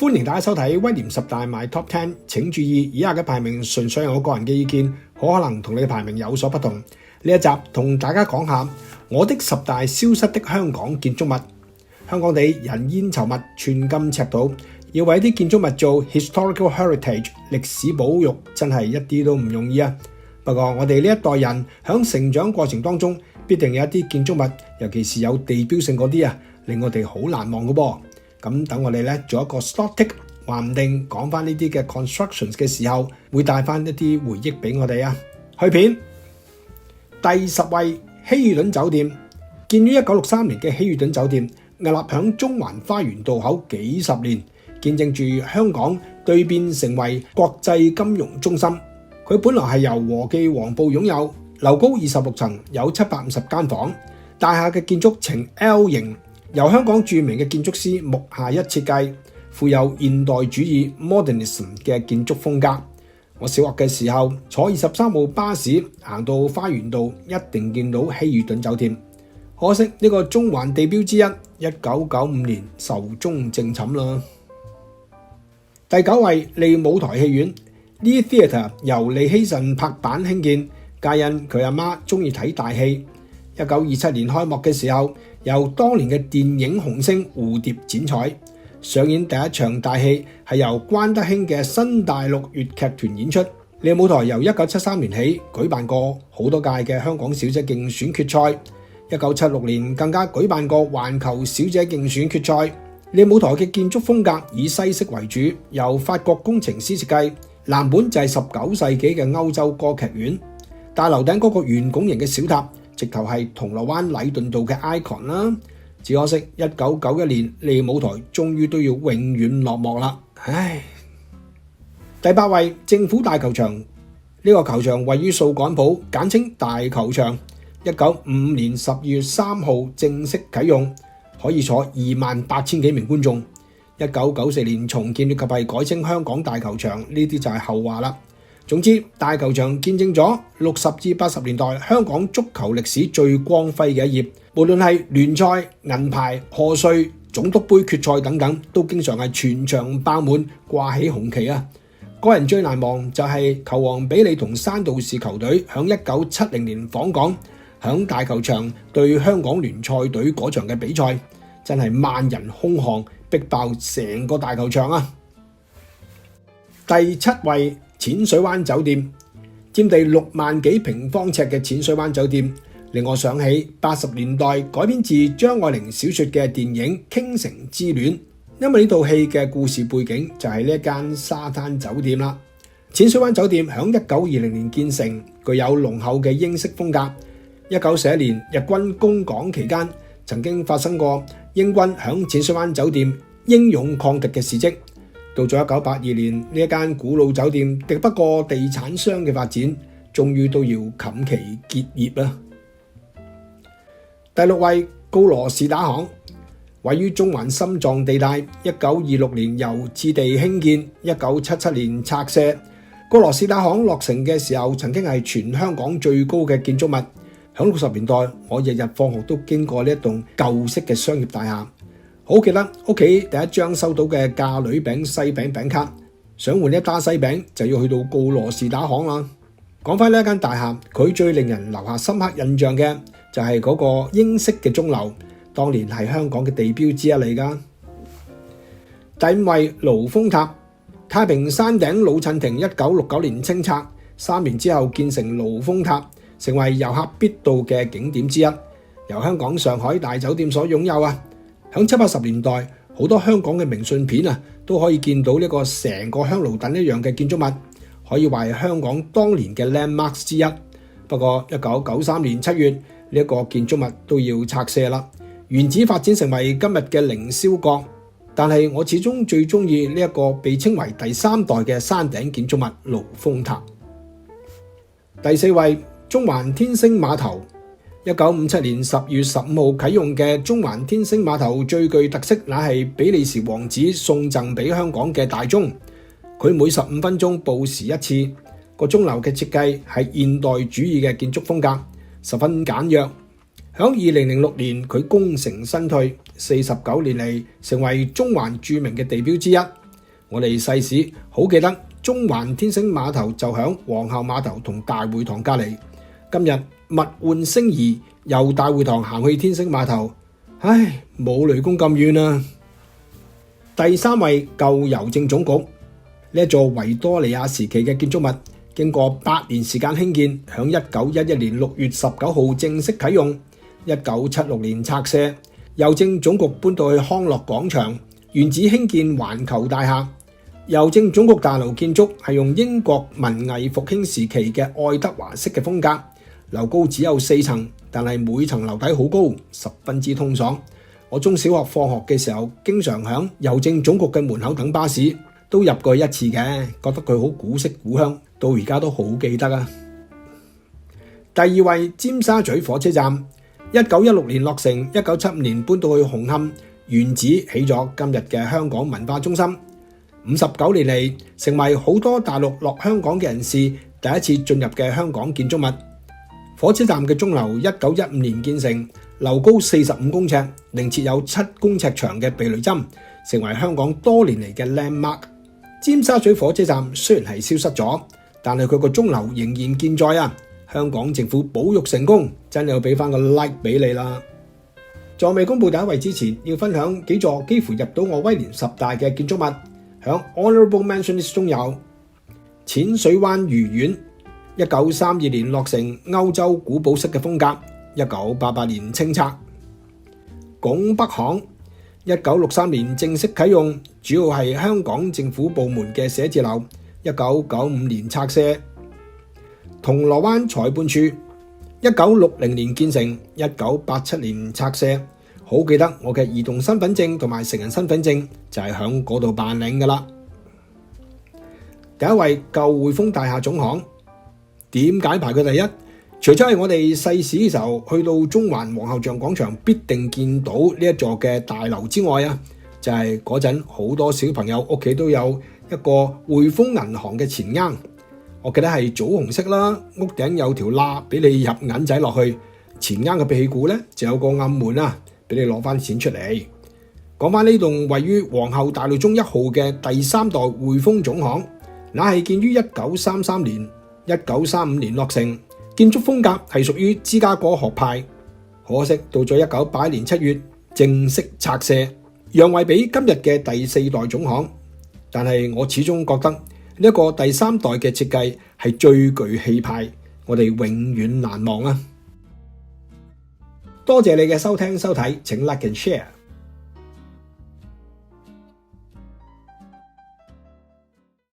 歡迎大家收睇威廉十大 My Top 10，請注意以下嘅排名純粹係我個人嘅意見，可能同你嘅排名有所不同。呢一集同大家講下我的十大消失的香港建築物。香港地人煙稠密，寸金尺土，要為啲建築物做 historical heritage 歷史保育，真係一啲都唔容易啊！不過我哋呢一代人響成長過程當中，必定有一啲建築物，尤其是有地標性嗰啲啊，令我哋好難忘嘅噃。咁等我哋咧做一個 stock take， 話唔定講翻呢啲嘅 constructions 嘅時候，會帶翻一啲回憶俾我哋啊！去片第10位，希爾頓酒店。建於1963年嘅希爾頓酒店，屹立響中環花園道口幾十年，見證住香港蛻變成為國際金融中心。佢本來係由和記黃埔擁有，樓高26層，有750間房。大廈嘅建築呈 L 型，由香港著名嘅建築師穆夏一設計，富有現代主義 modernism 嘅建築風格。我小學嘅時候坐23號巴士行到花園道，一定見到希爾頓酒店。可惜呢個中環地標之一，1995年壽終正寢啦。第9位，利舞台戲院。Lee Theatre 由利希慎拍板興建，皆因佢阿媽中意睇大戲。1927年開幕嘅時候，由當年嘅電影紅星蝴蝶剪彩。上演第一場大戲係由關德興嘅新大陸粵劇團演出。利舞台由1973年起舉辦過好多屆嘅香港小姐競選決賽，1976年更加舉辦過環球小姐競選決賽。利舞台嘅建築風格以西式為主，由法國工程師設計，藍本就係19世紀嘅歐洲歌劇院。大樓頂嗰個圓拱形嘅小塔，直頭係銅鑼灣禮頓道嘅 icon 啦。只可惜1991年利舞台終於都要永遠落幕啦，唉。第8位，政府大球場。呢個球場位於掃桿埔，簡稱大球場。1955年12月3號正式啟用，可以坐28,000幾名觀眾。1994年重建以及係改稱香港大球場，呢啲就係後話啦。總之，大球場見證咗60至80年代香港足球歷史最光輝嘅一頁。無論係聯賽、銀牌、賀歲、總督杯決賽等等，都經常係全場爆滿，掛起紅旗啊！個人最難忘就係球王比利同山道士球隊響1970年訪港，響大球場對香港聯賽隊嗰場嘅比賽，真係萬人空巷，逼爆成個大球場啊！第7位，淺水灣酒店。佔地6萬幾平方尺嘅淺水灣酒店，令我想起80年代改編自張愛玲小說嘅電影《傾城之戀》，因為呢套戲嘅故事背景就係呢一間沙灘酒店啦。淺水灣酒店響1920年建成，具有濃厚嘅英式風格。1941年日軍攻港期間，曾經發生過英軍響淺水灣酒店英勇抗敵嘅事蹟。到咗1982年，呢一間古老酒店敵不過地產商嘅發展，終於都要冚旗結業啦。第6位，告羅士打行。位於中環心臟地帶，1926年由置地興建，1977年拆卸。告羅士打行落成嘅時候，曾經係全香港最高嘅建築物。響60年代，我日日放學都經過呢一棟舊式嘅商業大廈。好記得屋企第一張收到嘅嫁女餅西餅餅卡，想換一打西餅就要去到告羅士打行啦。講翻呢一間大廈，佢最令人留下深刻印象嘅就係嗰個英式嘅鐘樓，當年係香港嘅地標之一嚟噶。第5位，盧峰塔。太平山頂老襯亭1969年清拆，3年之後建成盧峰塔，成為遊客必到嘅景點之一，由香港上海大酒店所擁有啊。響70、80年代，好多香港嘅明信片啊，都可以見到呢個成個香爐躉一樣嘅建築物，可以話係香港當年嘅 landmarks 之一。不過1993年7月，呢一個建築物都要拆卸啦，原址發展成為今日嘅凌霄閣。但係我始終最中意呢一個被稱為第3代嘅山頂建築物盧峰塔。第4位，中環天星碼頭。1957年10月15號啟用嘅中環天星碼頭最具特色，乃係比利時王子送贈俾香港嘅大鐘。佢每15分鐘報時一次。個鐘樓嘅設計係現代主義嘅建築風格，十分簡約。響2006年，佢功成身退，49年嚟成為中環著名嘅地標之一。我哋細時好記得中環天星碼頭就響皇后碼頭同大會堂隔離。今日物換星移，由大會堂行去天星碼頭，唉，冇雷公咁遠啊！第三位，舊郵政總局。呢一座維多利亞時期嘅建築物，經過8年時間興建，響1911年6月19號正式啟用。1976年拆卸，郵政總局搬到去康樂廣場，原址興建環球大廈。郵政總局大樓建築係用英國文藝復興時期嘅愛德華式嘅風格，樓高只有4層，但係每層樓底好高，十分之通爽。我中小學放學嘅時候，經常響郵政總局嘅門口等巴士，都入過一次嘅，覺得佢好古色古香，到而家都好記得啊。第二位，尖沙咀火車站，1916年落成，1975年搬到去紅磡，原址起咗今日嘅香港文化中心。59年嚟，成為好多大陸落香港嘅人士第一次進入嘅香港建築物。火車站嘅鐘樓1915年建成，樓高45公尺，另設有7公尺長嘅避雷針，成為香港多年嚟嘅 landmark。尖沙咀火車站雖然係消失咗，但係佢個鐘樓仍然健在啊！香港政府保育成功，真係要俾翻個 like 俾你啦！在未公布第一位之前，要分享幾座幾乎入到我威廉10大嘅建築物。響 Honorable Mentions 中有淺水灣愉園，1932年落成，歐洲古堡式嘅風格，1988年清拆。拱北行1963年正式啟用，主要係香港政府部門嘅寫字樓，1995年拆卸。銅鑼灣裁判處1960年建成，1987年拆卸。好記得我嘅兒童身份證同埋成人身份證就係響嗰度辦領噶啦。第一位，舊匯豐大廈總行，點解排佢第一？除咗係我哋細時嘅時候去到中環皇后像廣場必定見到呢一座嘅大樓之外啊，就係嗰陣好多小朋友屋企都有一個匯豐銀行嘅錢罌，我記得係棗紅色啦，屋頂有條罅俾你入銀仔落去，錢罌嘅屁股咧就有個暗門啊，俾你攞翻錢出嚟。講翻呢棟位於皇后大道中1號嘅第3代匯豐總行，那係建於1933年，1935年落成，建築風格係屬於芝加哥學派。可惜到咗1981年7月正式拆卸，讓位俾今日嘅第4代總行。但係我始終覺得呢一個第3代嘅設計係最具氣派，我哋永遠難忘啊！多謝你嘅收聽收睇，請 like and share。